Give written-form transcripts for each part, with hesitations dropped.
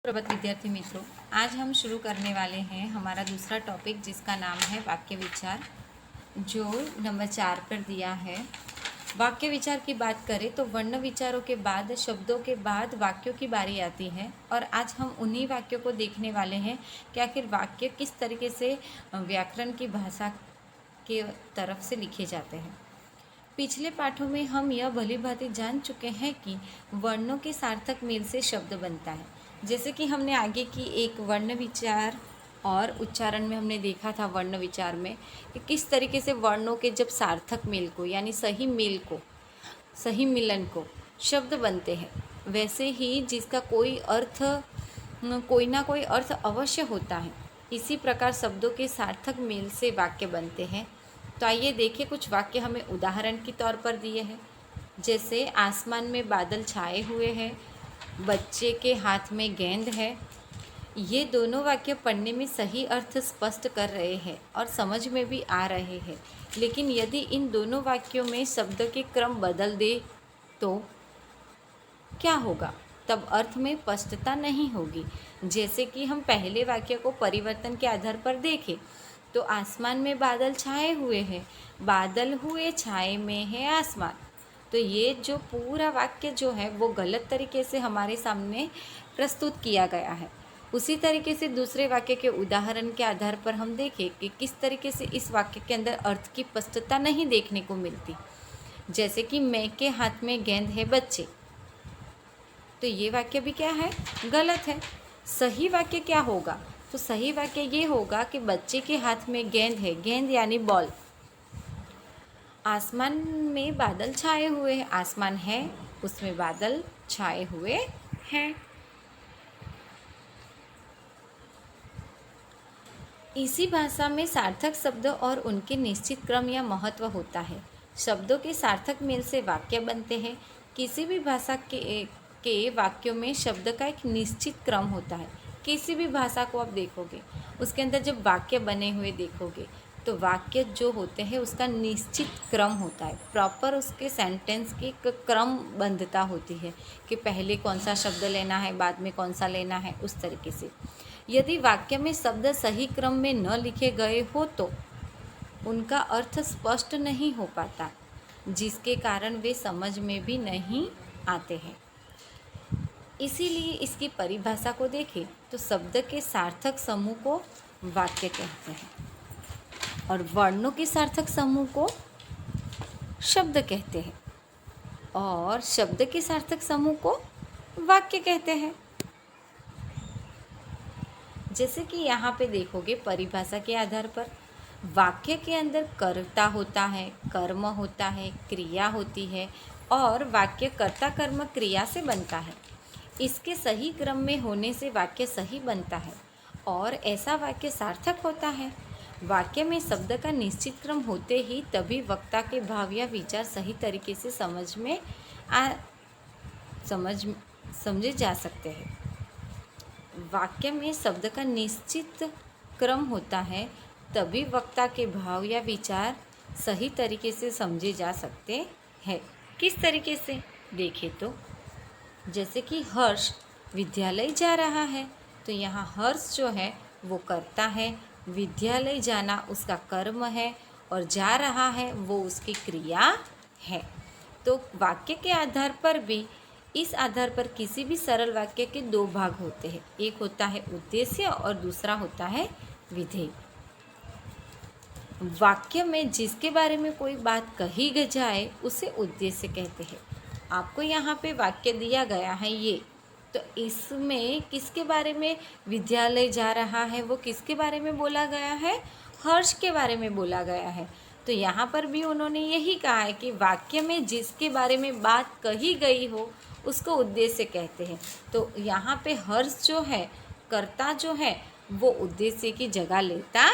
प्रभात विद्यार्थी मित्रों, आज हम शुरू करने वाले हैं हमारा दूसरा टॉपिक जिसका नाम है वाक्य विचार, जो नंबर 4 पर दिया है। वाक्य विचार की बात करें तो वर्ण विचारों के बाद, शब्दों के बाद वाक्यों की बारी आती है और आज हम उन्हीं वाक्यों को देखने वाले हैं कि आखिर वाक्य किस तरीके से व्याकरण की भाषा के तरफ से लिखे जाते हैं। पिछले पाठों में हम यह भली भांति जान चुके हैं कि वर्णों के सार्थक मेल से शब्द बनता है। जैसे कि हमने आगे की एक वर्ण विचार और उच्चारण में हमने देखा था, वर्ण विचार में कि किस तरीके से वर्णों के जब सार्थक मेल को यानी सही मेल को, सही मिलन को शब्द बनते हैं, वैसे ही जिसका कोई ना कोई अर्थ अवश्य होता है, इसी प्रकार शब्दों के सार्थक मेल से वाक्य बनते हैं। तो आइए देखें, कुछ वाक्य हमें उदाहरण के तौर पर दिए हैं। जैसे आसमान में बादल छाए हुए हैं, बच्चे के हाथ में गेंद है। ये दोनों वाक्य पढ़ने में सही अर्थ स्पष्ट कर रहे हैं और समझ में भी आ रहे हैं, लेकिन यदि इन दोनों वाक्यों में शब्द के क्रम बदल दे तो क्या होगा? तब अर्थ में स्पष्टता नहीं होगी। जैसे कि हम पहले वाक्य को परिवर्तन के आधार पर देखें तो आसमान में बादल छाए हुए हैं, बादल हुए छाए में है आसमान। तो ये जो पूरा वाक्य जो है वो गलत तरीके से हमारे सामने प्रस्तुत किया गया है। उसी तरीके से दूसरे वाक्य के उदाहरण के आधार पर हम देखें कि किस तरीके से इस वाक्य के अंदर अर्थ की स्पष्टता नहीं देखने को मिलती। जैसे कि मैं के हाथ में गेंद है बच्चे, तो ये वाक्य भी क्या है? गलत है। सही वाक्य क्या होगा? तो सही वाक्य ये होगा कि बच्चे के हाथ में गेंद है, गेंद यानी बॉल। आसमान में बादल छाए हुए हैं, आसमान है उसमें बादल छाए हुए हैं। इसी भाषा में सार्थक शब्द और उनके निश्चित क्रम या महत्व होता है। शब्दों के सार्थक मेल से वाक्य बनते हैं। किसी भी भाषा के वाक्यों में शब्द का एक निश्चित क्रम होता है। किसी भी भाषा को आप देखोगे, उसके अंदर जब वाक्य बने हुए देखोगे तो वाक्य जो होते हैं उसका निश्चित क्रम होता है। प्रॉपर उसके सेंटेंस की एक क्रमबद्धता होती है कि पहले कौन सा शब्द लेना है, बाद में कौन सा लेना है, उस तरीके से। यदि वाक्य में शब्द सही क्रम में न लिखे गए हो तो उनका अर्थ स्पष्ट नहीं हो पाता, जिसके कारण वे समझ में भी नहीं आते हैं। इसीलिए इसकी परिभाषा को देखें तो शब्द के सार्थक समूह को वाक्य कहते हैं और वर्णों के सार्थक समूह को शब्द कहते हैं और शब्द के सार्थक समूह को वाक्य कहते हैं। जैसे कि यहाँ पे देखोगे, परिभाषा के आधार पर वाक्य के अंदर कर्ता होता है, कर्म होता है, क्रिया होती है और वाक्य कर्ता कर्म क्रिया से बनता है। इसके सही क्रम में होने से वाक्य सही बनता है और ऐसा वाक्य सार्थक होता है। वाक्य में शब्द का निश्चित क्रम होते ही तभी वक्ता के भाव या विचार सही तरीके से समझे जा सकते हैं। वाक्य में शब्द का निश्चित क्रम होता है तभी वक्ता के भाव या विचार सही तरीके से समझे जा सकते हैं। किस तरीके से देखें तो जैसे कि हर्ष विद्यालय जा रहा है, तो यहाँ हर्ष जो है वो कर्ता है, विद्यालय जाना उसका कर्म है और जा रहा है वो उसकी क्रिया है। तो वाक्य के आधार पर भी, इस आधार पर किसी भी सरल वाक्य के दो भाग होते हैं। एक होता है उद्देश्य और दूसरा होता है विधेय। वाक्य में जिसके बारे में कोई बात कही जाए उसे उद्देश्य कहते हैं। आपको यहाँ पे वाक्य दिया गया है ये, तो इसमें किसके बारे में विद्यालय जा रहा है, वो किसके बारे में बोला गया है? हर्ष के बारे में बोला गया है। तो यहाँ पर भी उन्होंने यही कहा है कि वाक्य में जिसके बारे में बात कही गई हो उसको उद्देश्य कहते हैं। तो यहाँ पे हर्ष जो है, कर्ता जो है, वो उद्देश्य की जगह लेता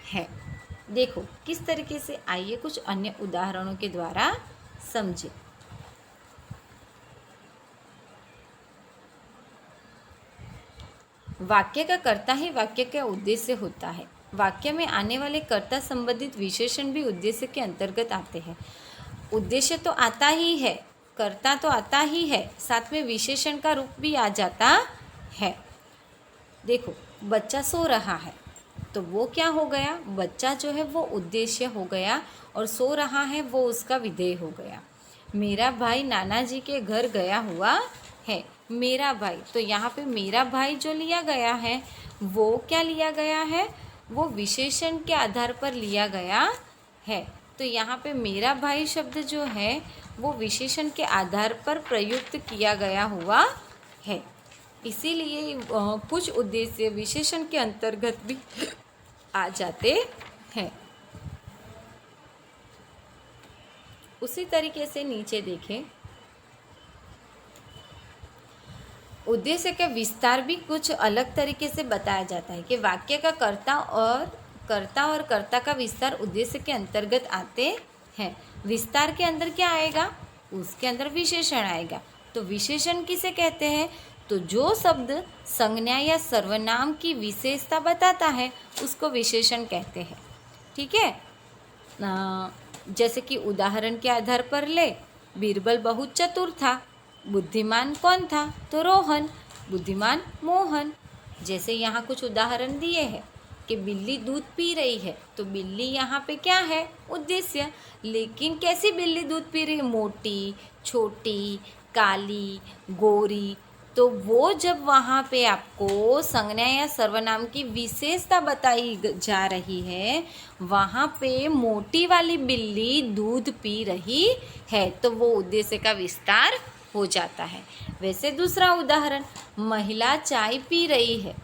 है। देखो किस तरीके से, आइए कुछ अन्य उदाहरणों के द्वारा समझे। वाक्य का कर्ता ही वाक्य का उद्देश्य होता है। वाक्य में आने वाले कर्ता संबंधित विशेषण भी उद्देश्य के अंतर्गत आते हैं। उद्देश्य तो आता ही है, कर्ता तो आता ही है, साथ में विशेषण का रूप भी आ जाता है। देखो, बच्चा सो रहा है तो वो क्या हो गया, बच्चा जो है वो उद्देश्य हो गया और सो रहा है वो उसका विधेय हो गया। मेरा भाई नाना जी के घर गया हुआ है, मेरा भाई, तो यहाँ पे मेरा भाई जो लिया गया है वो क्या लिया गया है, वो विशेषण के आधार पर लिया गया है। तो यहाँ पे मेरा भाई शब्द जो है वो विशेषण के आधार पर प्रयुक्त किया गया हुआ है। इसीलिए कुछ उद्देश्य विशेषण के अंतर्गत भी आ जाते हैं। उसी तरीके से नीचे देखें, उद्देश्य का विस्तार भी कुछ अलग तरीके से बताया जाता है कि वाक्य का कर्ता का विस्तार उद्देश्य के अंतर्गत आते हैं। विस्तार के अंदर क्या आएगा, उसके अंदर विशेषण आएगा। तो विशेषण किसे कहते हैं, तो जो शब्द संज्ञा या सर्वनाम की विशेषता बताता है उसको विशेषण कहते हैं। ठीक है, जैसे कि उदाहरण के आधार पर ले, बीरबल बहुत चतुर था, बुद्धिमान कौन था, तो रोहन, बुद्धिमान मोहन। जैसे यहाँ कुछ उदाहरण दिए हैं कि बिल्ली दूध पी रही है, तो बिल्ली यहाँ पे क्या है, उद्देश्य। लेकिन कैसी बिल्ली दूध पी रही है, मोटी, छोटी, काली, गोरी, तो वो जब वहाँ पे आपको संज्ञा या सर्वनाम की विशेषता बताई जा रही है, वहाँ पे मोटी वाली बिल्ली दूध पी रही है, तो वो उद्देश्य का विस्तार हो जाता है। वैसे दूसरा उदाहरण, महिला चाय पी रही है,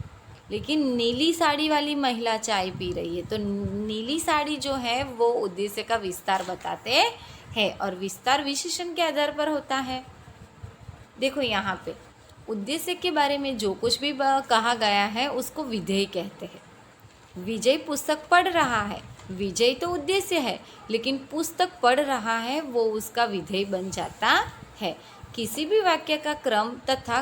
लेकिन नीली साड़ी वाली महिला चाय पी रही है, तो नीली साड़ी जो है वो उद्देश्य का विस्तार बताते हैं और विस्तार विशेषण के आधार पर होता है। देखो यहाँ पे उद्देश्य के बारे में जो कुछ भी कहा गया है उसको विधेय कहते हैं। विजय पुस्तक पढ़ रहा है, विजय तो उद्देश्य है, लेकिन पुस्तक पढ़ रहा है वो उसका विधेय बन जाता है। किसी भी वाक्य का क्रम तथा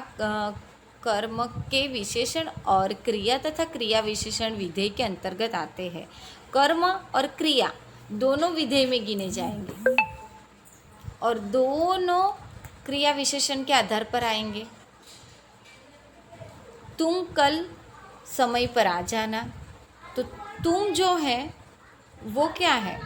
कर्म के विशेषण और क्रिया तथा क्रिया विशेषण विधेय के अंतर्गत आते हैं। कर्म और क्रिया दोनों विधेय में गिने जाएंगे और दोनों क्रिया विशेषण के आधार पर आएंगे। तुम कल समय पर आ जाना, तो तुम जो है वो क्या है,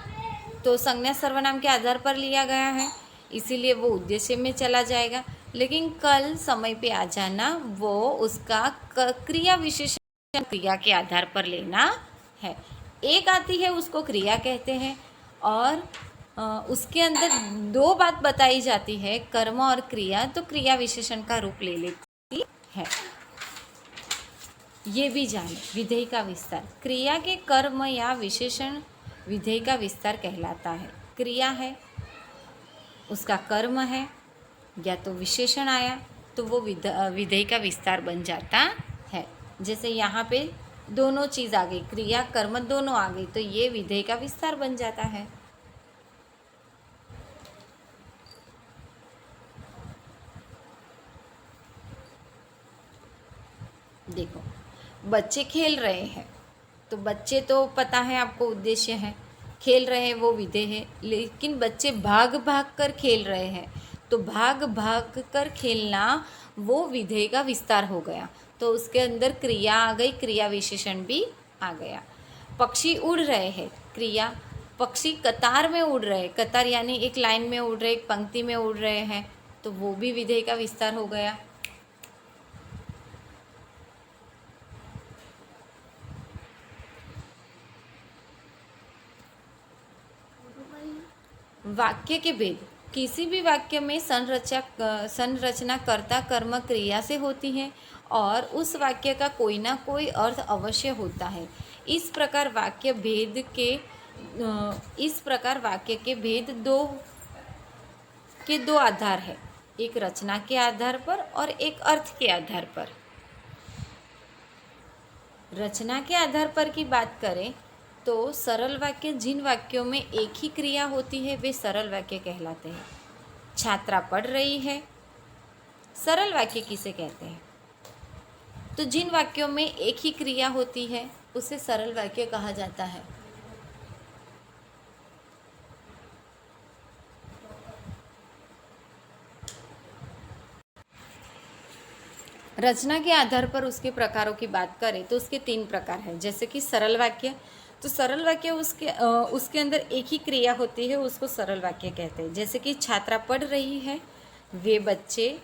तो संज्ञा सर्वनाम के आधार पर लिया गया है, इसीलिए वो उद्देश्य में चला जाएगा। लेकिन कल समय पे आ जाना वो उसका क्रिया विशेषण क्रिया के आधार पर लेना है। एक आती है उसको क्रिया कहते हैं और उसके अंदर दो बात बताई जाती है, कर्म और क्रिया, तो क्रिया विशेषण का रूप ले लेती है। ये भी जाने, विधेय का विस्तार क्रिया के कर्म या विशेषण विधेय का विस्तार कहलाता है। क्रिया है, उसका कर्म है या तो विशेषण आया तो वो विधेय का विस्तार बन जाता है। जैसे यहाँ पे दोनों चीज़ आ गई, क्रिया कर्म दोनों आ गई, तो ये विधेय का विस्तार बन जाता है। देखो, बच्चे खेल रहे हैं, तो बच्चे तो पता है आपको उद्देश्य है, खेल रहे हैं वो विधेय है। लेकिन बच्चे भाग भाग कर खेल रहे हैं, तो भाग भाग कर खेलना वो विधेय का विस्तार हो गया, तो उसके अंदर क्रिया आ गई, क्रिया विशेषण भी आ गया। पक्षी उड़ रहे हैं, क्रिया, पक्षी कतार में उड़ रहे हैं, कतार यानी एक लाइन में उड़ रहे, एक पंक्ति में उड़ रहे हैं, तो वो भी विधेय का विस्तार हो गया। वाक्य के भेद, किसी भी वाक्य में संरचना कर्ता कर्म क्रिया से होती है और उस वाक्य का कोई ना कोई अर्थ अवश्य होता है। इस प्रकार वाक्य के भेद दो आधार है, एक रचना के आधार पर और एक अर्थ के आधार पर। रचना के आधार पर की बात करें तो सरल वाक्य, जिन वाक्यों में एक ही क्रिया होती है वे सरल वाक्य कहलाते हैं। छात्रा पढ़ रही है, सरल वाक्य किसे कहते हैं, तो जिन वाक्यों में एक ही क्रिया होती है उसे सरल वाक्य कहा जाता है। रचना के आधार पर उसके प्रकारों की बात करें तो उसके 3 प्रकार हैं, जैसे कि सरल वाक्य। तो सरल वाक्य उसके अंदर एक ही क्रिया होती है, उसको सरल वाक्य कहते हैं। जैसे कि छात्रा पढ़ रही है, वे बच्चे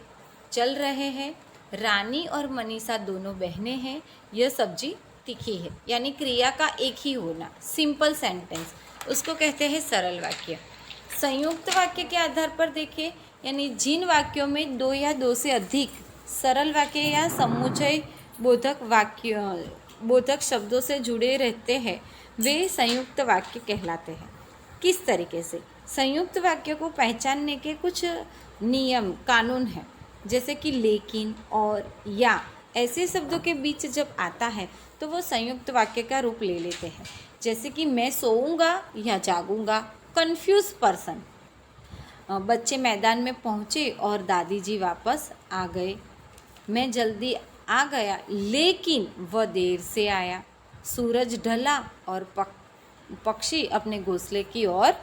चल रहे हैं, रानी और मनीषा दोनों बहनें हैं, यह सब्जी तीखी है। यानी क्रिया का एक ही होना, सिंपल सेंटेंस, उसको कहते हैं सरल वाक्य। संयुक्त वाक्य के आधार पर देखिए, यानी जिन वाक्यों में 2 या 2 से अधिक सरल वाक्य या समुच्चय बोधक शब्दों से जुड़े रहते हैं, वे संयुक्त वाक्य कहलाते हैं। किस तरीके से? संयुक्त वाक्य को पहचानने के कुछ नियम कानून हैं, जैसे कि लेकिन और या ऐसे शब्दों के बीच जब आता है तो वो संयुक्त वाक्य का रूप ले लेते हैं। जैसे कि मैं सोऊंगा या जागूंगा, कंफ्यूज पर्सन। बच्चे मैदान में पहुँचे और दादी जी वापस आ गए। मैं जल्दी आ गया लेकिन वह देर से आया। सूरज ढला और पक्षी अपने घोंसले की ओर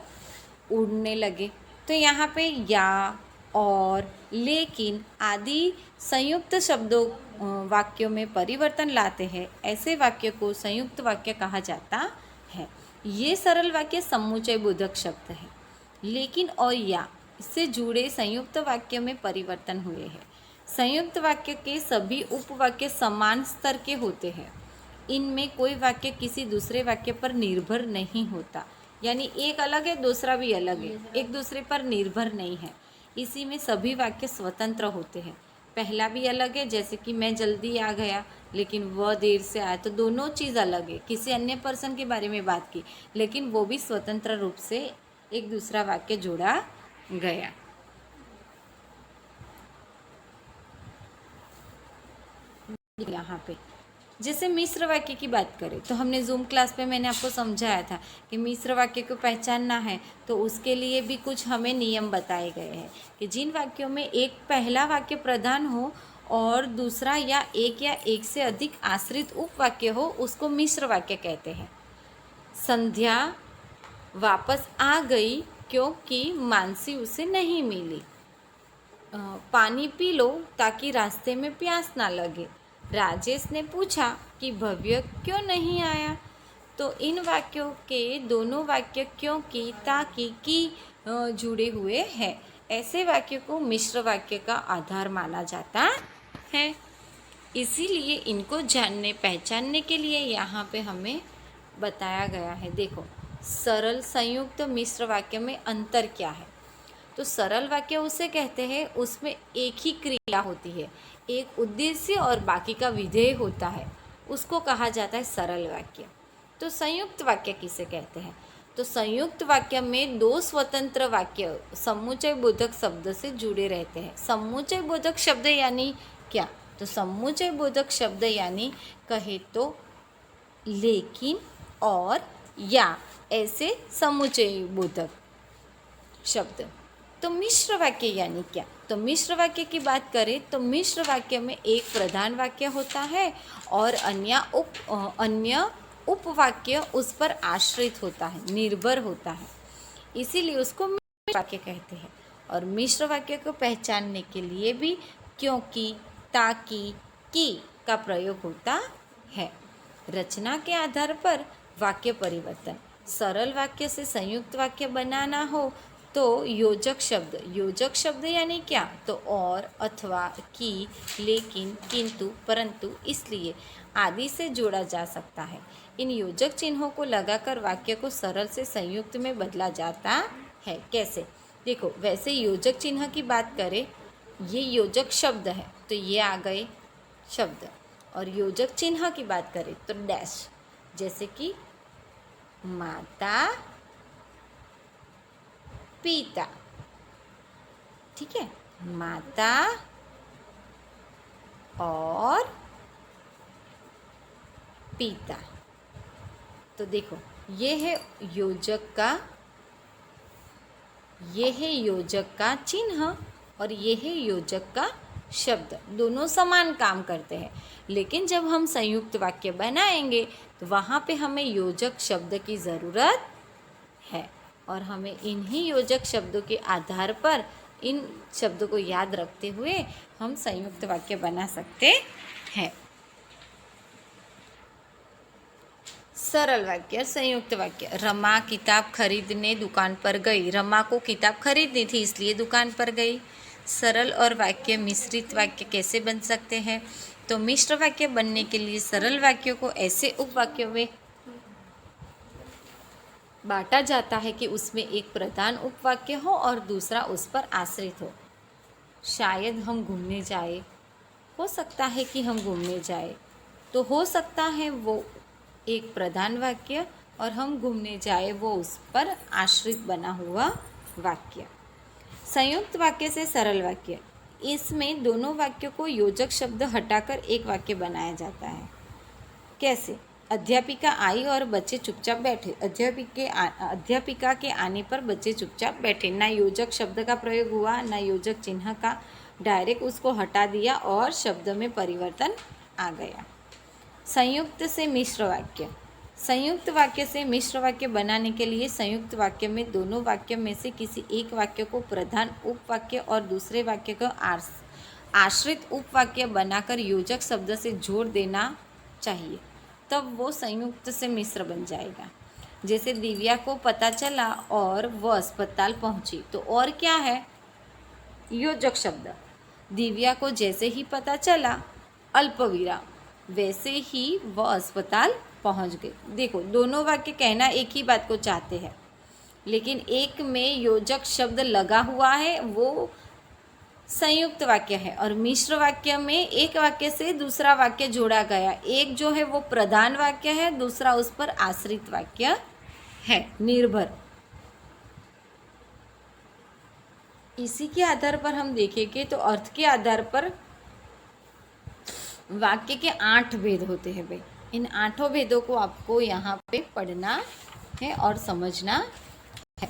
उड़ने लगे। तो यहाँ पे या और लेकिन आदि संयुक्त शब्दों वाक्यों में परिवर्तन लाते हैं। ऐसे वाक्य को संयुक्त वाक्य कहा जाता है। ये सरल वाक्य समुच्चय बोधक शब्द है। लेकिन और या से जुड़े संयुक्त वाक्य में परिवर्तन हुए हैं। संयुक्त वाक्य के सभी उपवाक्य समान स्तर के होते हैं। इनमें कोई वाक्य किसी दूसरे वाक्य पर निर्भर नहीं होता, यानी एक अलग है दूसरा भी अलग है, एक दूसरे पर निर्भर नहीं है। इसी में सभी वाक्य स्वतंत्र होते हैं। पहला भी अलग है, जैसे कि मैं जल्दी आ गया लेकिन वह देर से आया, तो दोनों चीज़ अलग है। किसी अन्य पर्सन के बारे में बात की लेकिन वो भी स्वतंत्र रूप से एक दूसरा वाक्य जोड़ा गया। यहाँ पे जैसे मिश्र वाक्य की बात करें तो हमने जूम क्लास पे मैंने आपको समझाया था कि मिश्र वाक्य को पहचानना है तो उसके लिए भी कुछ हमें नियम बताए गए हैं कि जिन वाक्यों में एक पहला वाक्य प्रधान हो और दूसरा या एक से अधिक आश्रित उपवाक्य हो, उसको मिश्र वाक्य कहते हैं। संध्या वापस आ गई क्योंकि मानसी उसे नहीं मिली। पानी पी लो ताकि रास्ते में प्यास ना लगे। राजेश ने पूछा कि भव्य क्यों नहीं आया। तो इन वाक्यों के दोनों वाक्य क्योंकि, ताकि, की जुड़े हुए हैं। ऐसे वाक्य को मिश्र वाक्य का आधार माना जाता है। इसीलिए इनको जानने पहचानने के लिए यहाँ पे हमें बताया गया है। देखो, सरल संयुक्त मिश्र वाक्य में अंतर क्या है? तो सरल वाक्य उसे कहते हैं उसमें एक ही क्रिया होती है, एक उद्देश्य और बाकी का विधेय होता है, उसको कहा जाता है सरल वाक्य। तो संयुक्त वाक्य किसे कहते हैं? तो संयुक्त वाक्य में 2 स्वतंत्र वाक्य समुच्चय बोधक शब्द से जुड़े रहते हैं। समुच्चय बोधक शब्द यानी क्या? तो समुच्चय बोधक शब्द यानी कहे तो लेकिन और या ऐसे समुच्चय बोधक शब्द। तो मिश्र वाक्य यानी क्या? तो मिश्र वाक्य की बात करें तो मिश्र वाक्य में एक प्रधान वाक्य होता है और अन्य उपवाक्य उस पर आश्रित होता है, निर्भर होता है, इसीलिए उसको मिश्र वाक्य कहते हैं। और मिश्र वाक्य को पहचानने के लिए भी क्योंकि, ताकि, की का प्रयोग होता है। रचना के आधार पर वाक्य परिवर्तन। सरल वाक्य से संयुक्त वाक्य बनाना हो तो योजक शब्द यानी क्या? तो और, अथवा, की, लेकिन, किंतु, परंतु, इसलिए आदि से जोड़ा जा सकता है। इन योजक चिन्हों को लगाकर वाक्य को सरल से संयुक्त में बदला जाता है। कैसे? देखो, वैसे योजक चिन्ह की बात करें, ये योजक शब्द है तो ये आ गए शब्द, और योजक चिन्ह की बात करें तो डैश, जैसे कि माता पिता। ठीक है, माता और पिता। तो देखो, ये है योजक का चिन्ह और ये है योजक का शब्द। दोनों समान काम करते हैं, लेकिन जब हम संयुक्त वाक्य बनाएंगे तो वहाँ पे हमें योजक शब्द की ज़रूरत है और हमें इन्हीं योजक शब्दों के आधार पर इन शब्दों को याद रखते हुए हम संयुक्त वाक्य बना सकते हैं। सरल वाक्य, संयुक्त वाक्य। रमा किताब खरीदने दुकान पर गई। रमा को किताब खरीदनी थी इसलिए दुकान पर गई। सरल और वाक्य मिश्रित वाक्य कैसे बन सकते हैं? तो मिश्र वाक्य बनने के लिए सरल वाक्यों को ऐसे उपवाक्यों में बांटा जाता है कि उसमें एक प्रधान उपवाक्य हो और दूसरा उस पर आश्रित हो। शायद हम घूमने जाए, हो सकता है कि हम घूमने जाए, तो हो सकता है वो एक प्रधान वाक्य और हम घूमने जाए वो उस पर आश्रित बना हुआ वाक्य। संयुक्त वाक्य से सरल वाक्य, इसमें दोनों वाक्यों को योजक शब्द हटाकर एक वाक्य बनाया जाता है। कैसे? अध्यापिका आई और बच्चे चुपचाप बैठे। अध्यापिका के आने पर बच्चे चुपचाप बैठे। ना योजक शब्द का प्रयोग हुआ, ना योजक चिन्ह का, डायरेक्ट उसको हटा दिया और शब्द में परिवर्तन आ गया। संयुक्त से मिश्र वाक्य, संयुक्त वाक्य से मिश्र वाक्य बनाने के लिए संयुक्त वाक्य में दोनों वाक्य में से किसी एक वाक्य को प्रधान उपवाक्य और दूसरे वाक्य को आश्रित उपवाक्य बनाकर योजक शब्द से जोड़ देना चाहिए, तब वो संयुक्त से मिश्र बन जाएगा। जैसे दिव्या को पता चला और वह अस्पताल पहुंची, तो और क्या है? योजक शब्द। दिव्या को जैसे ही पता चला, अल्पविराम, वैसे ही वह अस्पताल पहुंच गई। देखो, दोनों वाक्य कहना एक ही बात को चाहते हैं, लेकिन एक में योजक शब्द लगा हुआ है, वो संयुक्त वाक्य है, और मिश्र वाक्य में एक वाक्य से दूसरा वाक्य जोड़ा गया। एक जो है वो प्रधान वाक्य है, दूसरा उस पर आश्रित वाक्य है, निर्भर। इसी के आधार पर हम देखेंगे तो अर्थ के आधार पर वाक्य के 8 भेद होते हैं भाई। इन 8 भेदों को आपको यहाँ पे पढ़ना है और समझना है।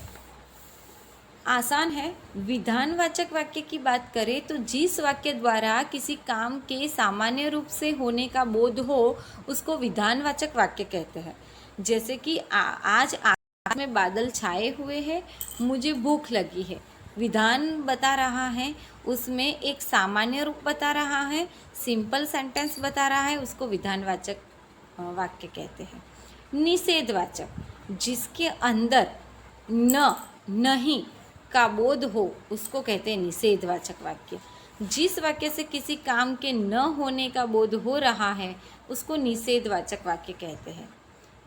आसान है। विधानवाचक वाक्य की बात करें तो जिस वाक्य द्वारा किसी काम के सामान्य रूप से होने का बोध हो उसको विधानवाचक वाक्य कहते हैं। जैसे कि आज आकाश में बादल छाए हुए हैं, मुझे भूख लगी है। विधान बता रहा है, उसमें एक सामान्य रूप बता रहा है, सिंपल सेंटेंस बता रहा है, उसको विधानवाचक वाक्य कहते हैं। निषेधवाचक, जिसके अंदर न, नहीं का बोध हो उसको कहते हैं निषेधवाचक वाक्य। जिस वाक्य से किसी काम के न होने का बोध हो रहा है उसको निषेधवाचक वाक्य कहते हैं।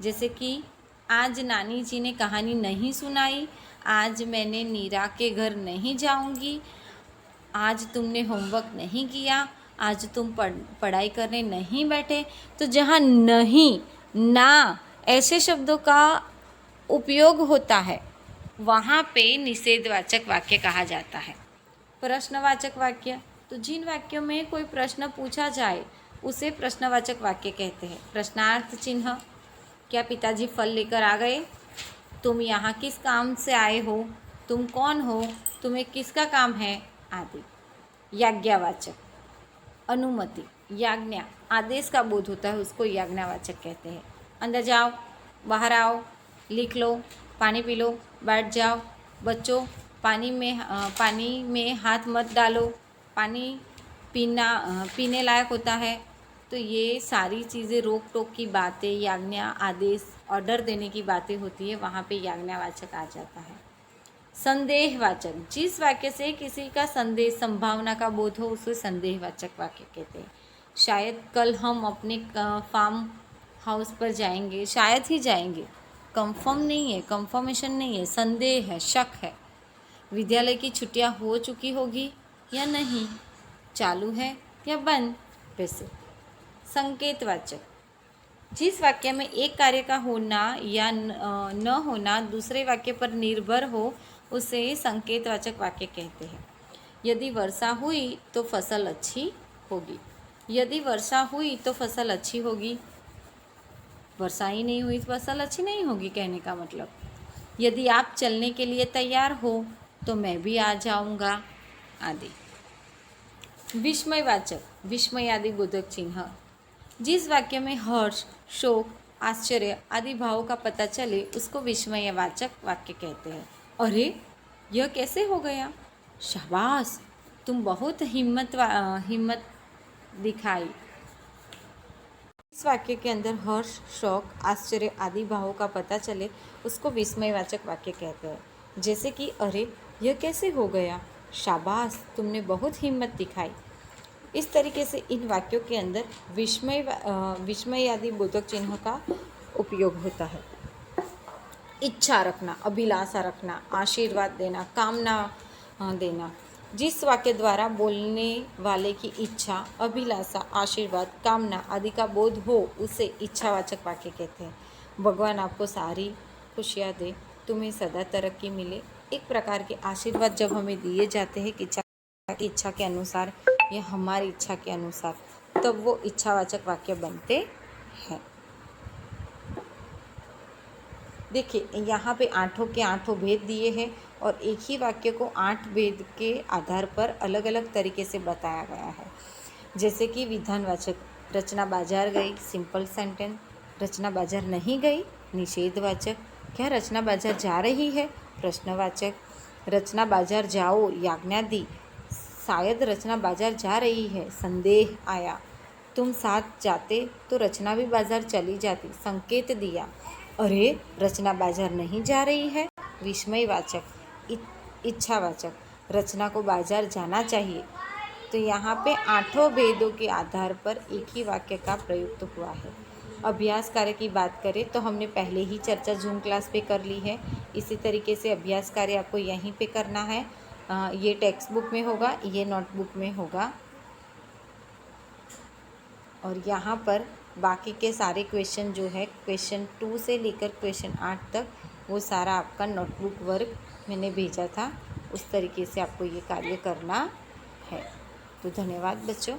जैसे कि आज नानी जी ने कहानी नहीं सुनाई, आज मैंने नीरा के घर नहीं जाऊंगी, आज तुमने होमवर्क नहीं किया, आज तुम पढ़ाई करने नहीं बैठे। तो जहाँ नहीं, ना ऐसे शब्दों का उपयोग होता है वहाँ पे निषेधवाचक वाक्य कहा जाता है। प्रश्नवाचक वाक्य, तो जिन वाक्यों में कोई प्रश्न पूछा जाए उसे प्रश्नवाचक वाक्य कहते हैं। प्रश्नार्थ चिन्ह, क्या पिताजी फल लेकर आ गए? तुम यहाँ किस काम से आए हो? तुम कौन हो? तुम्हें किसका काम है? आदि। याज्ञावाचक, अनुमति, याज्ञा, आदेश का बोध होता है उसको याज्ञावाचक कहते हैं। अंदर जाओ, बाहर आओ, लिख लो, पानी पी लो, बैठ जाओ, बच्चों पानी में हाथ मत डालो, पानी पीने लायक होता है। तो ये सारी चीज़ें रोक टोक की बातें, याज्ञा, आदेश, ऑर्डर देने की बातें होती है, वहाँ पे याज्ञावाचक आ जाता है। संदेहवाचक, जिस वाक्य से किसी का संदेह, संभावना का बोध हो उसे संदेहवाचक वाक्य कहते हैं। शायद कल हम अपने फार्म हाउस पर जाएंगे, शायद ही जाएंगे, कंफर्म नहीं है, कंफर्मेशन नहीं है, संदेह है, शक है। विद्यालय की छुट्टियां हो चुकी होगी या नहीं, चालू है या बंद, वैसे। संकेतवाचक, जिस वाक्य में एक कार्य का होना या न होना दूसरे वाक्य पर निर्भर हो उसे संकेतवाचक वाक्य कहते हैं। यदि वर्षा हुई तो फसल अच्छी होगी। यदि वर्षा हुई तो फसल अच्छी होगी, वर्षा ही नहीं हुई तो फसल अच्छी नहीं होगी, कहने का मतलब। यदि आप चलने के लिए तैयार हो तो मैं भी आ जाऊंगा, आदि। विस्मयवाचक, विस्मय आदि बोधक चिन्ह, जिस वाक्य में हर्ष, शोक, आश्चर्य आदि भावों का पता चले उसको विस्मयवाचक वाक्य कहते हैं। अरे यह कैसे हो गया? शाबाश, तुम बहुत हिम्मत दिखाई। इस वाक्य के अंदर हर्ष, शौक, आश्चर्य आदि भावों का पता चले उसको विस्मयवाचक वाक्य कहते हैं। जैसे कि अरे यह कैसे हो गया, शाबाश तुमने बहुत हिम्मत दिखाई। इस तरीके से इन वाक्यों के अंदर विस्मय आदि बोधक चिन्ह का उपयोग होता है। इच्छा रखना, अभिलाषा रखना, आशीर्वाद देना, कामना देना। जिस वाक्य द्वारा बोलने वाले की इच्छा, अभिलाषा, आशीर्वाद, कामना आदि का बोध हो उसे इच्छावाचक वाक्य कहते हैं। भगवान आपको सारी खुशियाँ दे, तुम्हें सदा तरक्की मिले, एक प्रकार के आशीर्वाद जब हमें दिए जाते हैं कि इच्छा के अनुसार या हमारी इच्छा के अनुसार, तब वो इच्छावाचक वाक्य बनते हैं। देखिए यहाँ पे आठों के आठों भेद दिए हैं और एक ही वाक्य को 8 भेद के आधार पर अलग अलग तरीके से बताया गया है। जैसे कि विधानवाचक, रचना बाजार गई, सिंपल सेंटेंस। रचना बाजार नहीं गई, निषेधवाचक। क्या रचना बाजार जा रही है, प्रश्नवाचक। रचना बाजार जाओ, आज्ञा दी। शायद रचना बाजार जा रही है, संदेह आया। तुम साथ जाते तो रचना भी बाजार चली जाती, संकेत दिया। अरे रचना बाजार नहीं जा रही है, विस्मयवाचक। इच्छावाचक, रचना को बाजार जाना चाहिए। तो यहाँ पे 8 भेदों के आधार पर एक ही वाक्य का प्रयुक्त हुआ है। अभ्यास कार्य की बात करें तो हमने पहले ही चर्चा जूम क्लास पे कर ली है। इसी तरीके से अभ्यास कार्य आपको यहीं पे करना है। ये टेक्स्ट बुक में होगा, ये नोटबुक में होगा। और यहाँ पर बाकी के सारे क्वेश्चन जो है क्वेश्चन 2 से लेकर क्वेश्चन 8 तक, वो सारा आपका नोटबुक वर्क मैंने भेजा था। उस तरीके से आपको ये कार्य करना है। तो धन्यवाद बच्चों।